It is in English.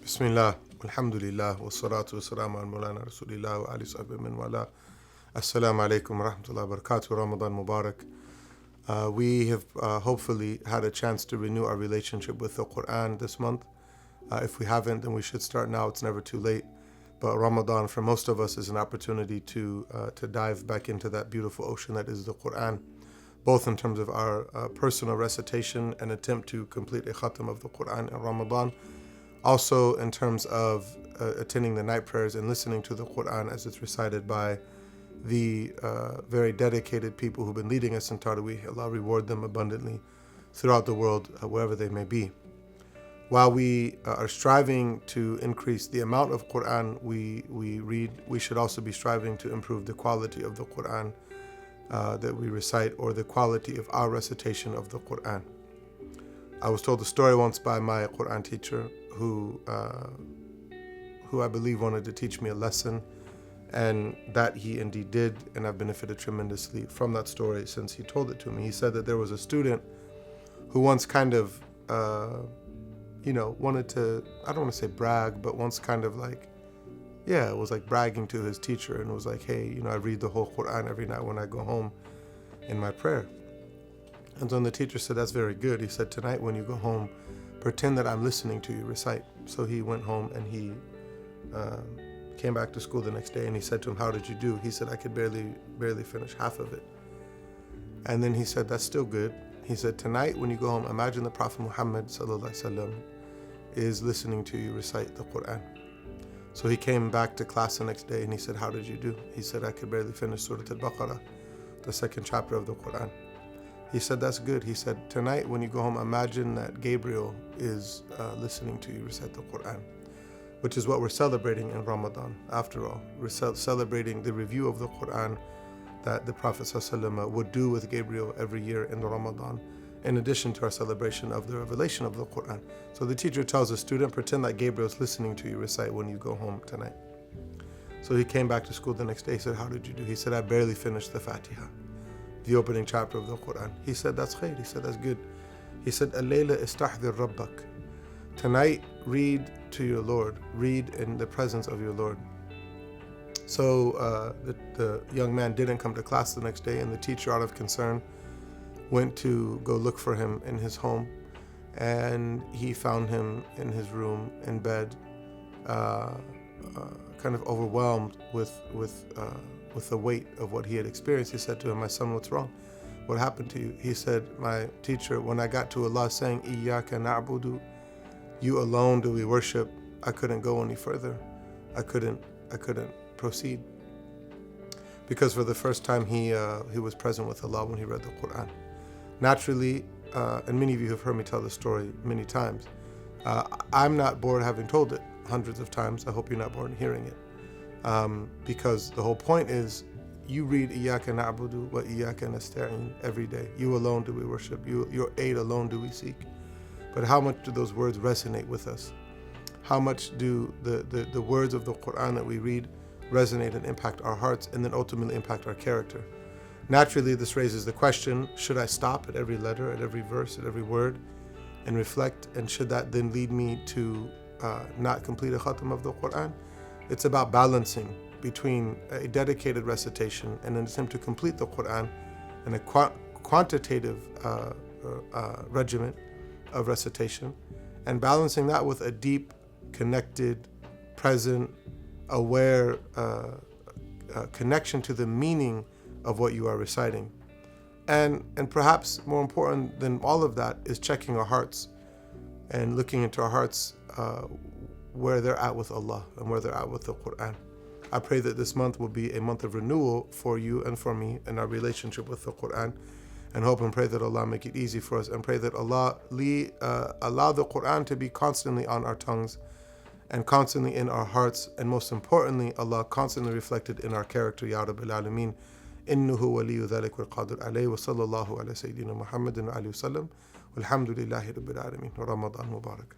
Bismillah, alhamdulillah, wa salatu wa salamu al Mulana Rasulillah wa ali sahbihi min wala. Assalamu alaikum wa rahmatullahi wa barakatuh. Ramadan Mubarak. We have hopefully had a chance to renew our relationship with the Quran this month. If we haven't, then we should start now. It's never too late. But Ramadan, for most of us, is an opportunity to dive back into that beautiful ocean that is the Quran, both in terms of our personal recitation and attempt to complete a khatam of the Quran in Ramadan, also in terms of attending the night prayers and listening to the Quran as it's recited by the very dedicated people who've been leading us in Taraweeh. Allah reward them abundantly throughout the world, wherever they may be. While we are striving to increase the amount of Quran we read, we should also be striving to improve the quality of the Quran that we recite, or the quality of our recitation of the Quran. I was told a story once by my Quran teacher who I believe wanted to teach me a lesson, and that he indeed did, and I've benefited tremendously from that story since he told it to me. He said that there was a student who once kind of wanted to, I don't want to say brag, but once kind of it was like bragging to his teacher, and was like, hey, I read the whole Quran every night when I go home in my prayer. And then the teacher said, that's very good. He said, tonight when you go home, pretend that I'm listening to you recite. So he went home and he came back to school the next day, and he said to him, how did you do? He said, I could barely finish half of it. And then he said, that's still good. He said, tonight when you go home, imagine the Prophet Muhammad ﷺ is listening to you recite the Quran. So he came back to class the next day and he said, how did you do? He said, I could barely finish Surah Al-Baqarah, the second chapter of the Quran. He said, that's good. He said, tonight when you go home, imagine that Gabriel is listening to you recite the Quran, which is what we're celebrating in Ramadan. After all, we're celebrating the review of the Quran that the Prophet ﷺ would do with Gabriel every year in the Ramadan, in addition to our celebration of the revelation of the Quran. So the teacher tells the student, pretend that Gabriel is listening to you recite when you go home tonight. So he came back to school the next day. He said, how did you do? He said, I barely finished the Fatiha, the opening chapter of the Quran. He said, that's khair. He said, that's good. He said, Al-layla istahdir rabbak. Tonight, read to your Lord. Read in the presence of your Lord. So the young man didn't come to class the next day, and the teacher, out of concern, went to go look for him in his home, and he found him in his room in bed, kind of overwhelmed with the weight of what he had experienced. He said to him, my son, what's wrong? What happened to you? He said, my teacher, when I got to Allah saying, Iyyaka na'budu, you alone do we worship, I couldn't go any further. I couldn't proceed. Because for the first time he was present with Allah when he read the Quran. Naturally, and many of you have heard me tell this story many times, I'm not bored having told it hundreds of times. I hope you're not bored hearing it. Because the whole point is, you read Iyyaka na'budu wa Iyyaka nasta'in every day. You alone do we worship. Your aid alone do we seek. But how much do those words resonate with us? How much do the words of the Quran that we read resonate and impact our hearts, and then ultimately impact our character? Naturally, this raises the question, should I stop at every letter, at every verse, at every word, and reflect? And should that then lead me to not complete a khatam of the Quran? It's about balancing between a dedicated recitation and an attempt to complete the Quran, and a quantitative regimen of recitation, and balancing that with a deep, connected, present, aware connection to the meaning of what you are reciting. And perhaps more important than all of that is checking our hearts and looking into our hearts where they're at with Allah and where they're at with the Quran. I pray that this month will be a month of renewal for you and for me in our relationship with the Quran, and hope and pray that Allah make it easy for us, and pray that Allah allow the Quran to be constantly on our tongues and constantly in our hearts, and most importantly, Allah constantly reflected in our character. Ya Rabbil Alameen. إنه ولي ذلك والقادر عليه وصلى الله على سيدنا محمد وعلى آله وسلم والحمد لله رب العالمين. Ramadan Mubarak.